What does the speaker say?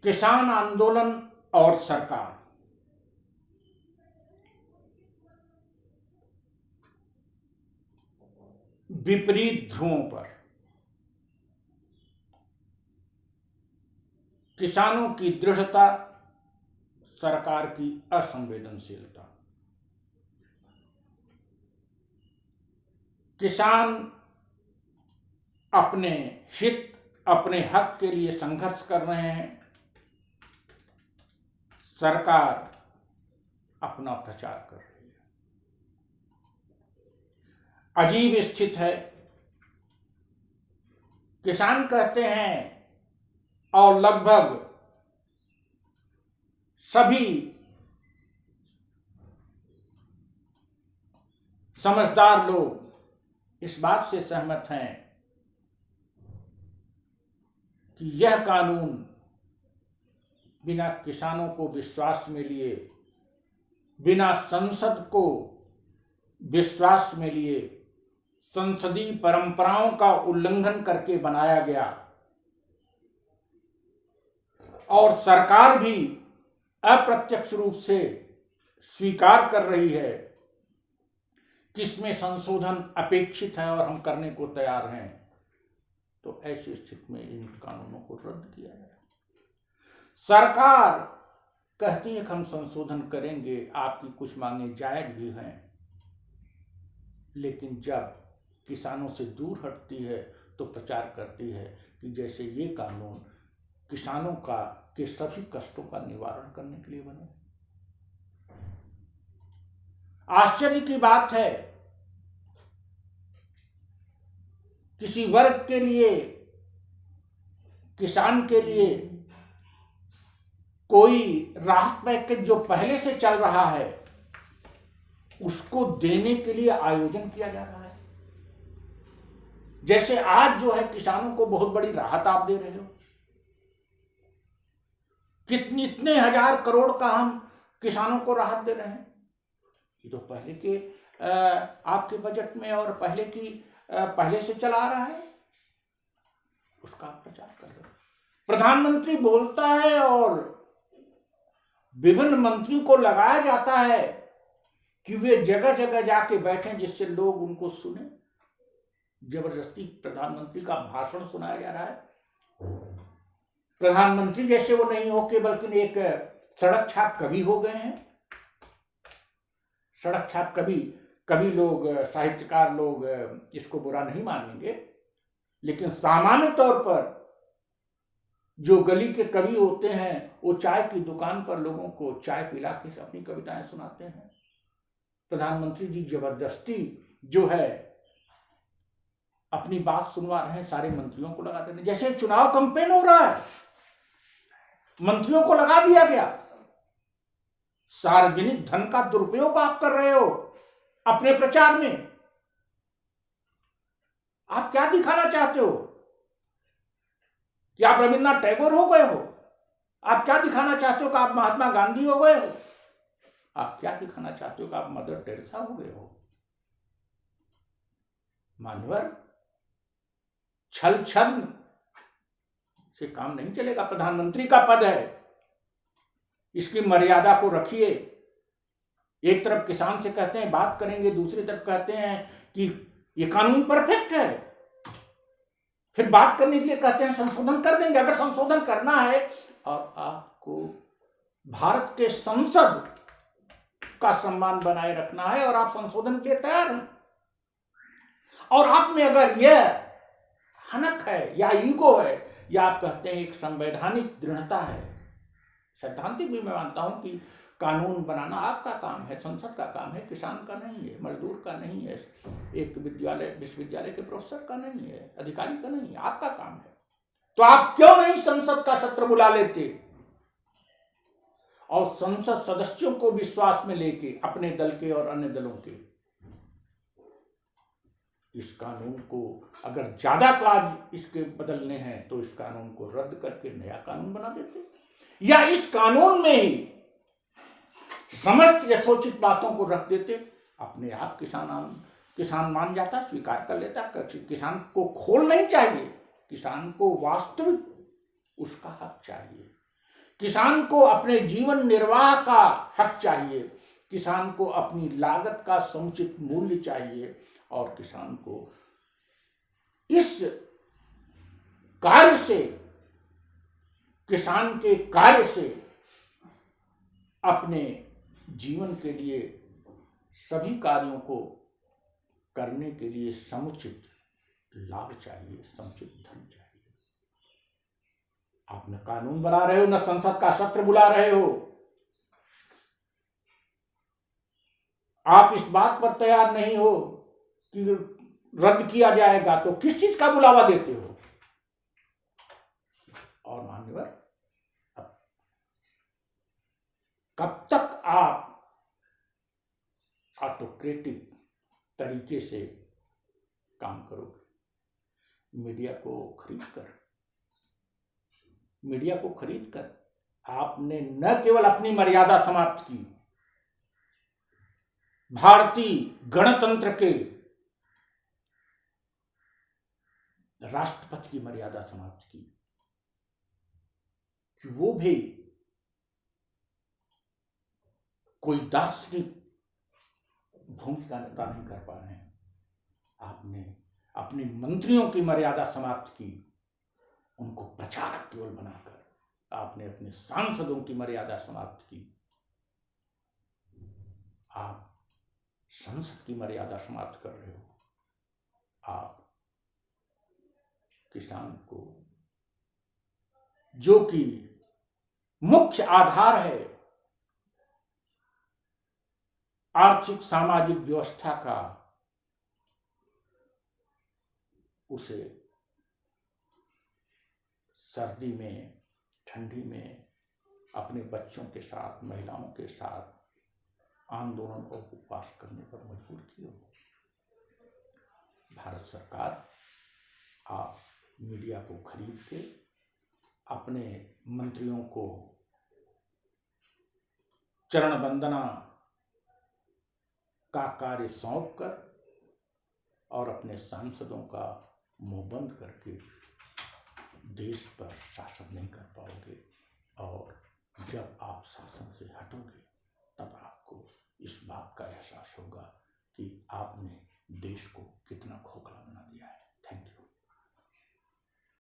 किसान आंदोलन और सरकार, विपरीत ध्रुवों पर। किसानों की दृढ़ता, सरकार की असंवेदनशीलता। किसान अपने हित, अपने हक के लिए संघर्ष कर रहे हैं, सरकार अपना प्रचार कर रही है। अजीब स्थिति है। किसान कहते हैं और लगभग सभी समझदार लोग इस बात से सहमत हैं कि यह कानून बिना किसानों को विश्वास में लिए, बिना संसद को विश्वास में लिए, संसदीय परंपराओं का उल्लंघन करके बनाया गया। और सरकार भी अप्रत्यक्ष रूप से स्वीकार कर रही है कि इसमें संशोधन अपेक्षित है और हम करने को तैयार हैं। तो ऐसी स्थिति में इन कानूनों को रद्द किया जाए। सरकार कहती है कि हम संशोधन करेंगे, आपकी कुछ मांगे जायज भी हैं, लेकिन जब किसानों से दूर हटती है तो प्रचार करती है कि जैसे ये कानून किसानों के सभी कष्टों का निवारण करने के लिए बने। आश्चर्य की बात है, किसी वर्ग के लिए, किसान के लिए कोई राहत पैकेज जो पहले से चल रहा है उसको देने के लिए आयोजन किया जा रहा है। जैसे आज जो है किसानों को बहुत बड़ी राहत आप दे रहे हो, इतने हजार करोड़ का हम किसानों को राहत दे रहे हैं। ये तो पहले के आपके बजट में और पहले से चला आ रहा है, उसका आप प्रचार कर रहे हो। प्रधानमंत्री बोलता है और विभिन्न मंत्रियों को लगाया जाता है कि वे जगह जगह जाके बैठें जिससे लोग उनको सुने। जबरदस्ती प्रधानमंत्री का भाषण सुनाया जा रहा है। प्रधानमंत्री जैसे वो नहीं होके बल्कि एक सड़क छाप कवि हो गए हैं। सड़क छाप कवि लोग, साहित्यकार लोग इसको बुरा नहीं मानेंगे, लेकिन सामान्य तौर पर जो गली के कवि होते हैं वो चाय की दुकान पर लोगों को चाय पिला के अपनी कविताएं सुनाते हैं। प्रधानमंत्री जी जबरदस्ती जो है अपनी बात सुनवा रहे हैं, सारे मंत्रियों को लगा देते हैं। जैसे चुनाव कैंपेन हो रहा है, मंत्रियों को लगा दिया गया। सार्वजनिक धन का दुरुपयोग आप कर रहे हो अपने प्रचार में। आप क्या दिखाना चाहते हो कि आप रविन्द्रनाथ टैगोर हो गए हो? आप क्या दिखाना चाहते हो कि आप महात्मा गांधी हो गए हो? आप क्या दिखाना चाहते हो कि आप मदर टेरेसा हो गए हो? मान्यवर, छल से काम नहीं चलेगा। प्रधानमंत्री का पद है, इसकी मर्यादा को रखिए। एक तरफ किसान से कहते हैं बात करेंगे, दूसरी तरफ कहते हैं कि ये कानून परफेक्ट है, फिर बात करने के लिए कहते हैं संशोधन कर देंगे। अगर संशोधन करना है और आपको भारत के संसद का सम्मान बनाए रखना है और आप संशोधन के लिए तैयार हैं, और आप में अगर यह हनक है या ईगो है या आप कहते हैं एक संवैधानिक दृढ़ता है, सैद्धांतिक भी मैं मानता हूं कि कानून बनाना आपका काम है, संसद का काम है, किसान का नहीं है, मजदूर का नहीं है, एक विश्वविद्यालय के प्रोफेसर का नहीं है, अधिकारी का नहीं है, आपका काम है। तो आप क्यों नहीं संसद का सत्र बुला लेते और संसद सदस्यों को विश्वास में लेके, अपने दल के और अन्य दलों के, इस कानून को अगर ज्यादा काज इसके बदलने हैं तो इस कानून को रद्द करके नया कानून बना देते, या इस कानून में ही समस्त यथोचित बातों को रख देते। अपने आप किसान मान जाता, स्वीकार कर लेता। किसान को खोल नहीं चाहिए, किसान को वास्तविक उसका हक चाहिए। किसान को अपने जीवन निर्वाह का हक चाहिए, किसान को अपनी लागत का समुचित मूल्य चाहिए और किसान को इस कार्य से, किसान के कार्य से अपने जीवन के लिए सभी कार्यों को करने के लिए समुचित लाभ चाहिए, समुचित धन चाहिए। आप न कानून बना रहे हो, न संसद का सत्र बुला रहे हो। आप इस बात पर तैयार नहीं हो कि रद्द किया जाएगा, तो किस चीज का बुलावा देते हो? और मान्यवर, कब तक आप ऑटोक्रेटिक तरीके से काम करोगे? मीडिया को खरीद कर आपने न केवल अपनी मर्यादा समाप्त की, भारतीय गणतंत्र के राष्ट्रपति की मर्यादा समाप्त की कि वो भी कोई दार्शनिक भूमिका निभा नहीं कर पा रहे हैं। आपने अपने मंत्रियों की मर्यादा समाप्त की, उनको प्रचारक केवल बनाकर। आपने अपने सांसदों की मर्यादा समाप्त की, आप संसद की मर्यादा समाप्त कर रहे हो। आप किसान को, जो कि मुख्य आधार है आर्थिक सामाजिक व्यवस्था का, उसे सर्दी में, ठंडी में अपने बच्चों के साथ, महिलाओं के साथ आंदोलन और उपवास करने पर मजबूर किए हो। भारत सरकार, आप मीडिया को खरीद के अपने मंत्रियों को चरण वंदना का कार्य सौंप कर और अपने सांसदों का मुंह बंद करके देश पर शासन नहीं कर पाओगे। और जब आप शासन से हटोगे तब आपको इस बात का एहसास होगा कि आपने देश को कितना खोखला बना दिया है।